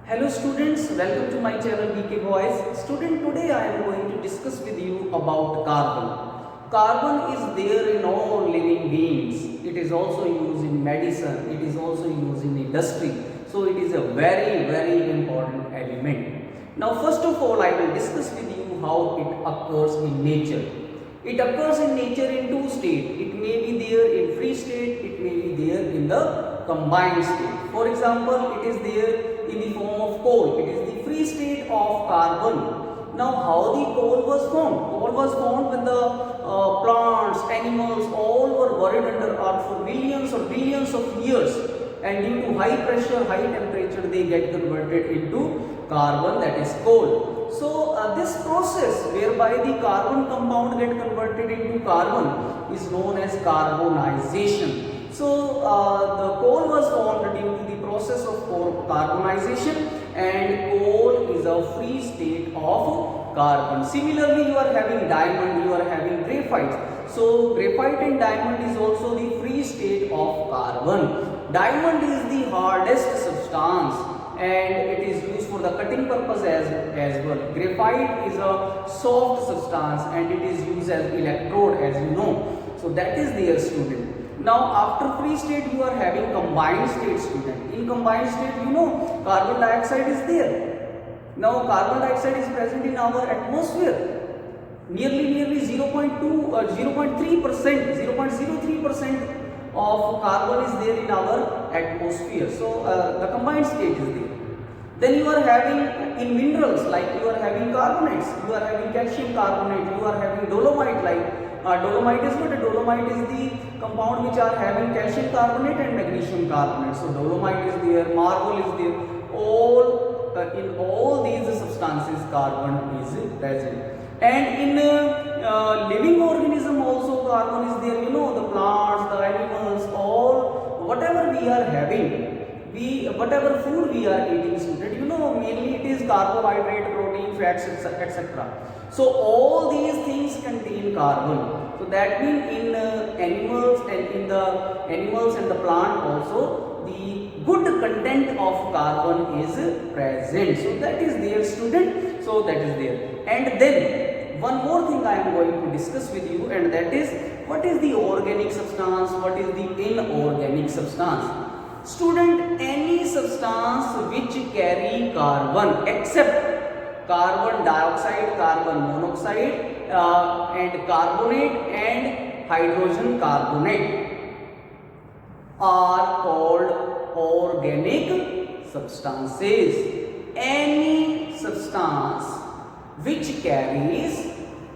Hello students, welcome to my channel BK Boys. Student, today I am going to discuss with you about carbon. Carbon is there in all living beings. It is also used in medicine. It is also used in industry. So it is a very important element. Now first of all I will discuss with you how it occurs in nature. It occurs in nature in two states. It may be there in free state, it may be there in the combined state. For example, it is there in the form of coal. It is the free state of carbon. Now how the coal was formed? Coal was formed when the plants, animals all were buried under earth for millions or billions of years, and due to high pressure, high temperature, they get converted into carbon, that is coal. So this process whereby the carbon compound get converted into carbon is known as carbonization. So the coal was formed due to the process of carbonization, and coal is a free state of carbon. Similarly, you are having diamond, you are having graphite. So graphite and diamond is also the free state of carbon. Diamond is the hardest substance and it is used for the cutting purpose as well. Graphite is a soft substance and it is used as electrode, as you know. So that is their student. Now after free state you are having combined state, student. In combined state, you know, carbon dioxide is there. Now carbon dioxide is present in our atmosphere. Nearly 0.03% of carbon is there in our atmosphere. So the combined state is there. Then you are having in minerals, like you are having carbonates, you are having calcium carbonate, you are having dolomite, like dolomite is what? Dolomite is the compound which are having calcium carbonate and magnesium carbonate. So dolomite is there, marble is there. In all these substances carbon is present. And in living organism also carbon is there. You know, the plants, the animals, all whatever we are having, whatever food we are eating, student, you know, mainly it is carbohydrate, protein, fats, etc. So all these things contain carbon. So that means in animals and the plant also the good content of carbon is present. So that is there, student. So that is there. And then one more thing I am going to discuss with you, and that is what is the organic substance, what is the inorganic substance. Student, any substance which carry carbon except carbon dioxide, carbon monoxide and carbonate and hydrogen carbonate are called organic substances. Any substance which carries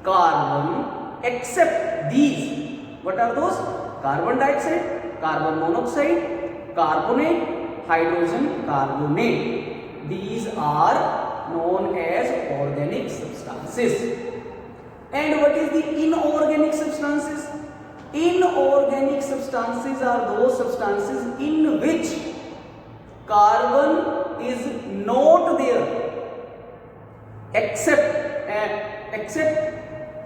carbon except these, what are those? Carbon dioxide, carbon monoxide, carbonate, hydrogen carbonate. These are known as organic substances. And what is the inorganic substances? Inorganic substances are those substances in which carbon is not there except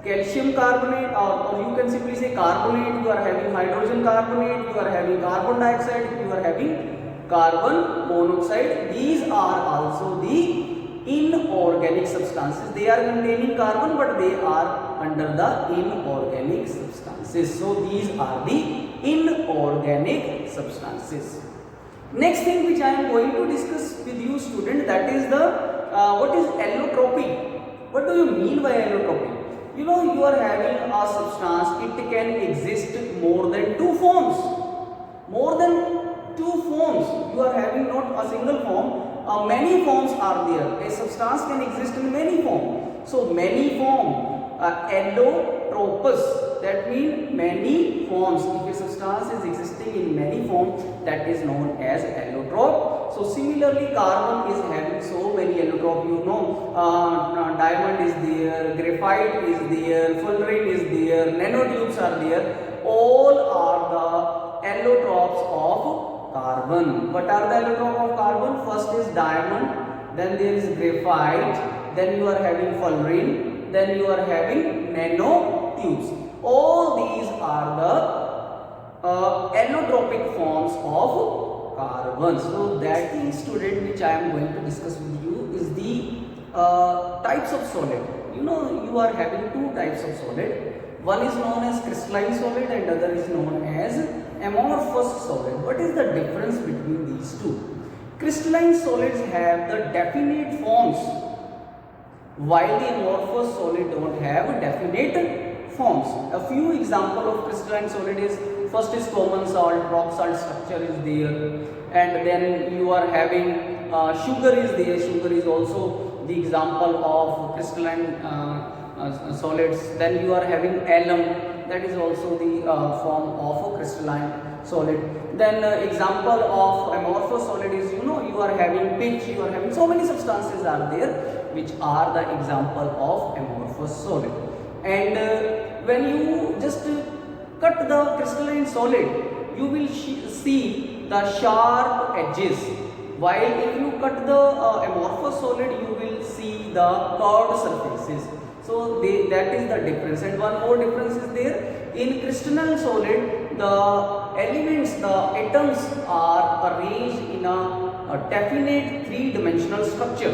calcium carbonate, or you can simply say carbonate. You are having hydrogen carbonate, you are having carbon dioxide, you are having carbon monoxide. These are also the inorganic substances. They are containing carbon but they are under the inorganic substances. So these are the inorganic substances. Next thing which I am going to discuss with you, student, that is the what is allotropy. What do you mean by allotropy? You know, you are having a substance, it can exist more than two forms. More than two forms. You are having not a single form, many forms are there. A substance can exist in many forms. So many form, allotropous, that means many forms. If a substance is existing in many forms, that is known as allotrope. So similarly, carbon is having so many allotrope. You know, diamond is there, graphite is there, fullerene is there, nanotubes are there. All are the allotropes of carbon. What are the allotrope of carbon? First is diamond, then there is graphite, then you are having fullerene, then you are having nanotubes. All these are the allotropic forms of carbon. So that thing, student, which I am going to discuss with you is the types of solid. You know, you are having two types of solid. One is known as crystalline solid and other is known as amorphous solid. What is the difference between these two? Crystalline solids have the definite forms, while the amorphous solid don't have definite forms. A few example of crystalline solid is, first is common salt, rock salt structure is there, and then you are having sugar is there. Sugar is also the example of crystalline solids. Then you are having alum, that is also the form of a crystalline solid. Then example of amorphous solid is, you know, you are having pitch, you are having so many substances are there which are the example of amorphous solid. And when you just cut the crystalline solid, you will see the sharp edges, while if you cut the amorphous solid, you will see the curved surfaces. So that is the difference. And one more difference is there. In crystalline solid, the elements, the atoms are arranged in a definite three-dimensional structure,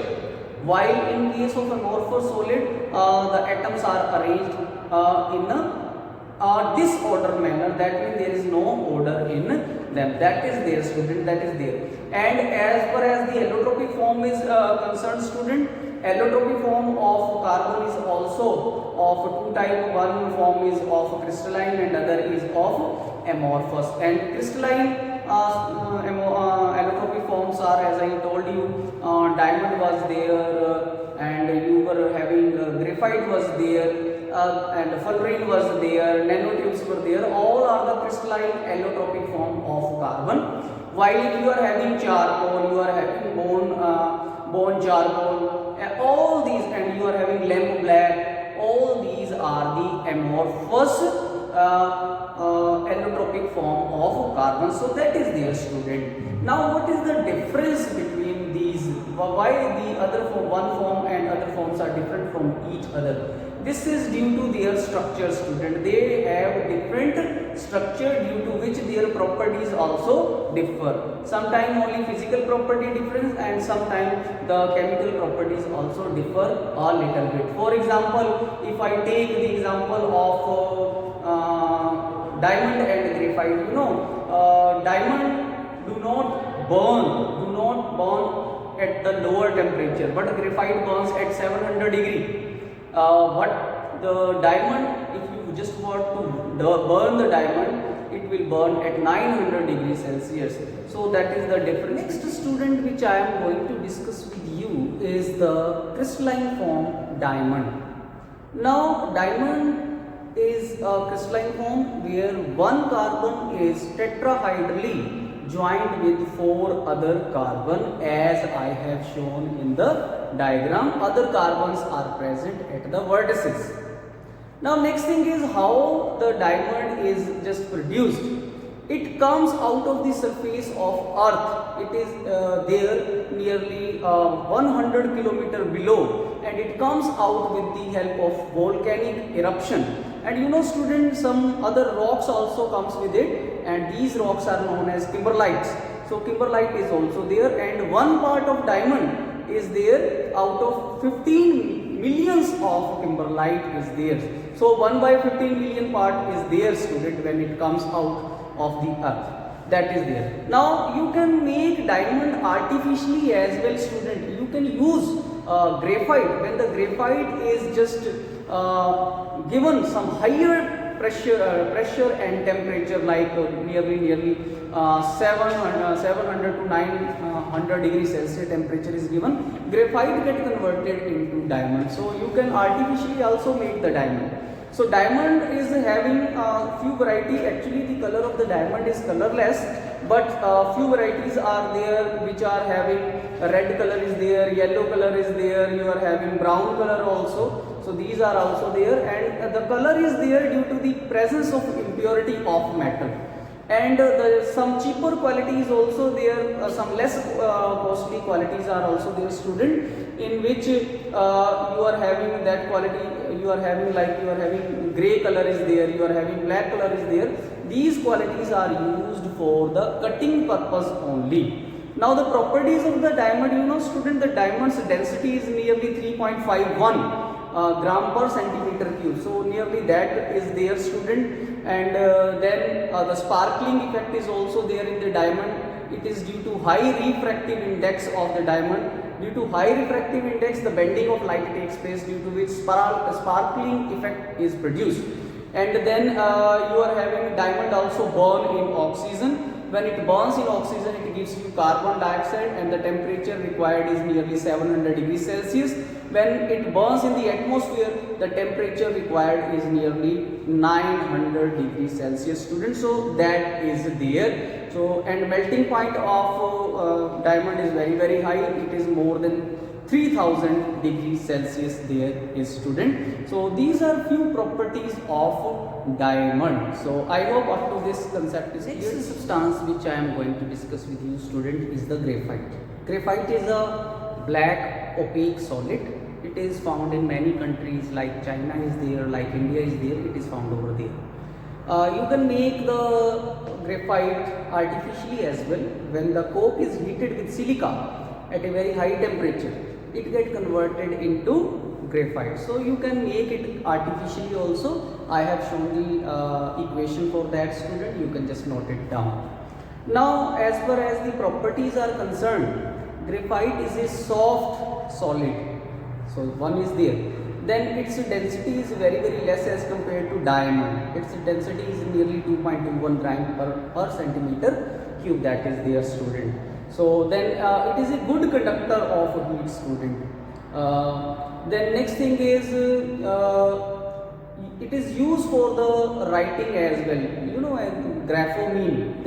while in case of amorphous solid, the atoms are arranged in a disordered manner. That means there is no order in them. That is there, student, that is there. And as far as the allotropic form is concerned, student, allotropic form of carbon is also of two type. One form is of crystalline and other is of amorphous. And crystalline allotropic forms are, as I told you, diamond was there, and you were having graphite was there, and fullerene was there, nanotubes were there. All are the crystalline allotropic form of carbon. While if you are having charcoal, you are having bone charcoal, all these, and you are having lamp black, all these are the amorphous allotropic form of carbon. So that is there, student. Now what is the difference between these? Why the other form, one form and other forms are different from each other? This is due to their structure, student. They have different structure due to which their properties also differ. Sometimes only physical property difference, and sometimes the chemical properties also differ a little bit. For example, if I take the example of diamond and graphite, you know, diamond do not burn at the lower temperature, but graphite burns at 700 degree. What the diamond, if you just want to burn the diamond, it will burn at 900 degrees Celsius. So that is the difference. Next, student, which I am going to discuss with you is the crystalline form diamond. Now diamond is a crystalline form where one carbon is tetrahedrally joined with four other carbon, as I have shown in the diagram. Other carbons are present at the vertices. Now next thing is how the diamond is just produced. It comes out of the surface of earth. It is there nearly 100 km below, and it comes out with the help of volcanic eruption. And you know, students, some other rocks also comes with it, and these rocks are known as kimberlites. So kimberlite is also there, and one part of diamond is there out of 15 millions of kimberlite is there. So 1 by 15 million part is there, student, when it comes out of the earth. That is there. Now you can make diamond artificially as well, student. You can use graphite. When the graphite is just given some higher pressure and temperature, like nearly 700 to 900 degrees Celsius temperature is given, graphite get converted into diamond. So you can artificially also make the diamond. So diamond is having few variety. Actually the color of the diamond is colorless, but few varieties are there which are having red color is there, yellow color is there, you are having brown color also. So these are also there, and the color is there due to the presence of impurity of metal. And some cheaper qualities also there, some less costly qualities are also there, student, in which you are having that quality. You are having, like, you are having gray color is there, you are having black color is there. these qualities are used for the cutting purpose only. Now the properties of the diamond, you know student, the diamond's density is nearly 3.51 gram per centimeter cube. So nearly that is there student, and then the sparkling effect is also there in the diamond. It is due to high refractive index of the diamond. Due to high refractive index, the bending of light takes place, due to which sparkling effect is produced. And then you are having diamond also burn in oxygen. When it burns in oxygen, it gives you carbon dioxide, and the temperature required is nearly 700 degrees Celsius. When it burns in the atmosphere, the temperature required is nearly 900 degrees Celsius students. So that is there. So, and melting point of diamond is very high. It is more than 3000 degrees Celsius there is student. So these are few properties of diamond. So I hope up to this concept is clear. Next substance which I am going to discuss with you student is the graphite. Graphite is a black opaque solid. It is found in many countries, like China is there, like India is there, it is found over there. You can make the graphite artificially as well. When the coke is heated with silica at a very high temperature, it gets converted into graphite. So you can make it artificially also. I have shown the equation for that student. You can just note it down. Now as far as the properties are concerned, graphite is a soft solid. So one is there. Then its density is very less as compared to diamond. Its density is nearly 2.21 gram per centimeter cube. That is their student. So then it is a good conductor of heat student. Then next thing is it is used for the writing as well. You know, graphomene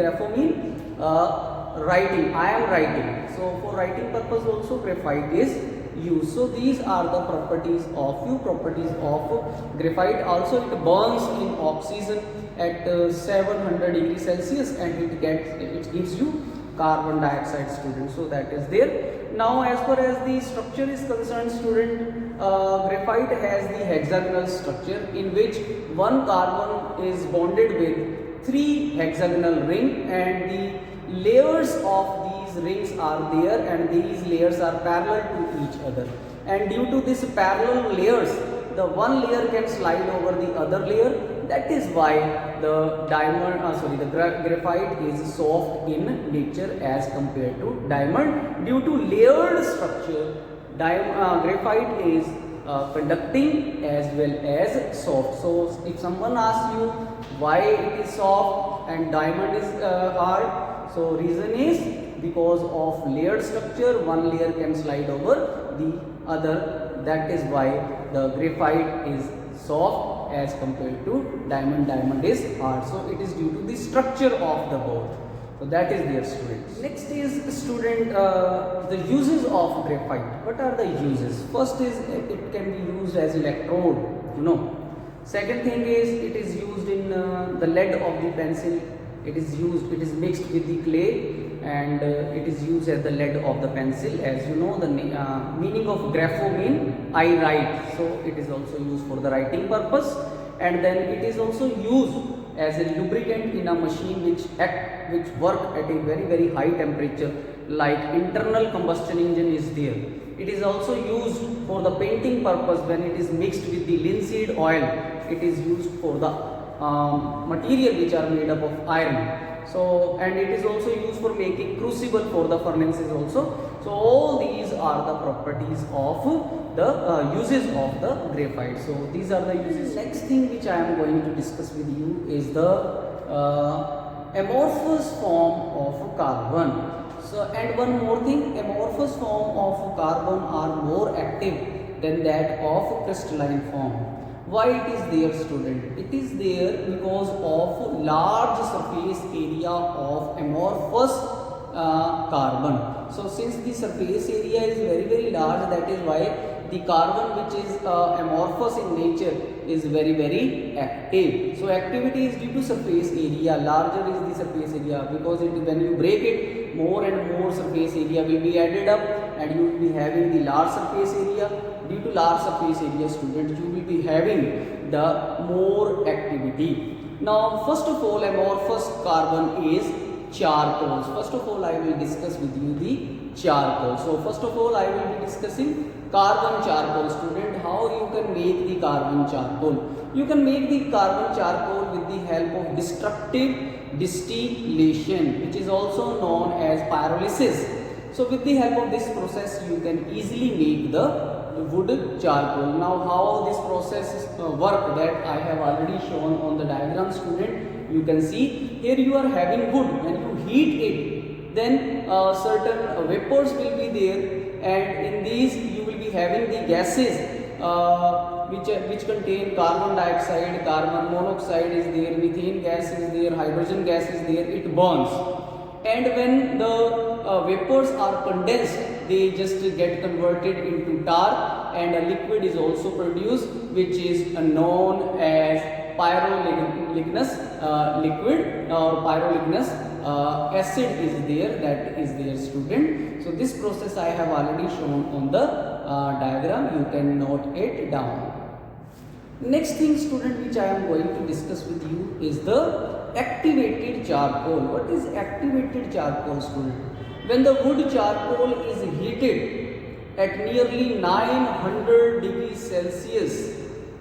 writing. I am writing. So for writing purpose also graphite is used. So these are the properties of few properties of graphite. Also it burns in oxygen at 700 degrees Celsius, and it gives you carbon dioxide student. So that is there. Now as far as the structure is concerned student, graphite has the hexagonal structure in which one carbon is bonded with 3 hexagonal ring, and the layers of these rings are there, and these layers are parallel to each other. And due to this parallel layers, the one layer can slide over the other layer. That is why the graphite is soft in nature as compared to diamond. Due to layered structure, graphite is conducting as well as soft. So if someone asks you why it is soft and diamond is hard, so reason is because of layered structure, one layer can slide over the other. That is why the graphite is soft as compared to diamond. Diamond is hard. So it is due to the structure of the both. So that is their students. Next is student the uses of graphite. What are the uses? First is it can be used as electrode, you know. Second thing is it is used in the lead of the pencil. It is mixed with the clay, and it is used as the lead of the pencil. As you know, the meaning of graphomene, I write. So it is also used for the writing purpose, and then it is also used as a lubricant in a machine which work at a very high temperature, like internal combustion engine is there. It is also used for the painting purpose. When it is mixed with the linseed oil, it is used for the material which are made up of iron. So, and it is also used for making crucible for the furnaces also. So all these are the properties of the uses of the graphite. So these are the uses. Next thing which I am going to discuss with you is the amorphous form of carbon. So, and one more thing, amorphous form of carbon are more active than that of crystalline form. Why it is there student? It is there because of large surface area of amorphous carbon. So since the surface area is very large, that is why the carbon which is amorphous in nature is very active. So activity is due to surface area. Larger is the surface area, because when you break it, more and more surface area will be added up, and you will be having the large surface area. Due to large surface area student, you will be having the more activity. Now first of all, amorphous carbon is charcoals. First of all, I will discuss with you the charcoal. So first of all, I will be discussing carbon charcoal. Student, how you can make the carbon charcoal? You can make the carbon charcoal with the help of destructive distillation, which is also known as pyrolysis. So with the help of this process, you can easily make the wood charcoal. Now how this process work, that I have already shown on the diagram, student. You can see here you are having wood. When you heat it, then certain vapors will be there, and in these you will be having the gases which contain carbon dioxide, carbon monoxide is there, methane gas is there, hydrogen gas is there. It burns, and when the vapors are condensed, they just get converted into tar, and a liquid is also produced, which is known as pyroligneous liquid, or pyroligneous acid is there, that is there, student. So this process I have already shown on the diagram. You can note it down. Next thing, student, which I am going to discuss with you is the activated charcoal. What is activated charcoal, student? When the wood charcoal is heated at nearly 900 degrees Celsius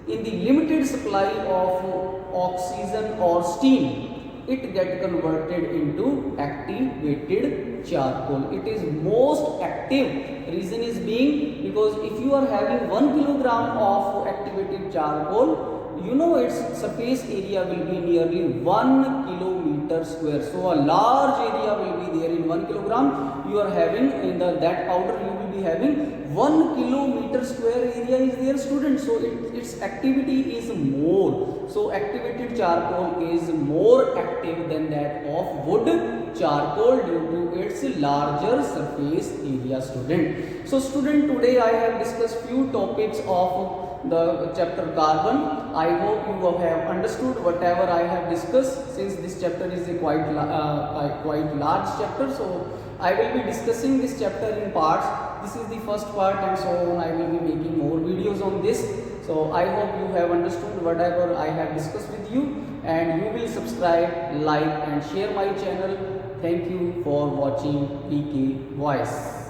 in the limited supply of oxygen or steam, it gets converted into activated charcoal. It is most active. Reason is being because if you are having 1 kilogram of activated charcoal, you know its surface area will be nearly 1 kilometer square. So a large area will be there in 1 kilogram. You are having in that powder, you will be having 1 kilometer square area is there, student. So its activity is more. So activated charcoal is more active than that of wood charcoal due to its larger surface area, student. So student, today I have discussed few topics of the chapter carbon. I hope you have understood whatever I have discussed, since this chapter is a quite large chapter. So I will be discussing this chapter in parts. This is the first part, and so on. I will be making more videos on this. So I hope you have understood whatever I have discussed with you, and you will subscribe, like and share my channel. Thank you for watching PK Voice.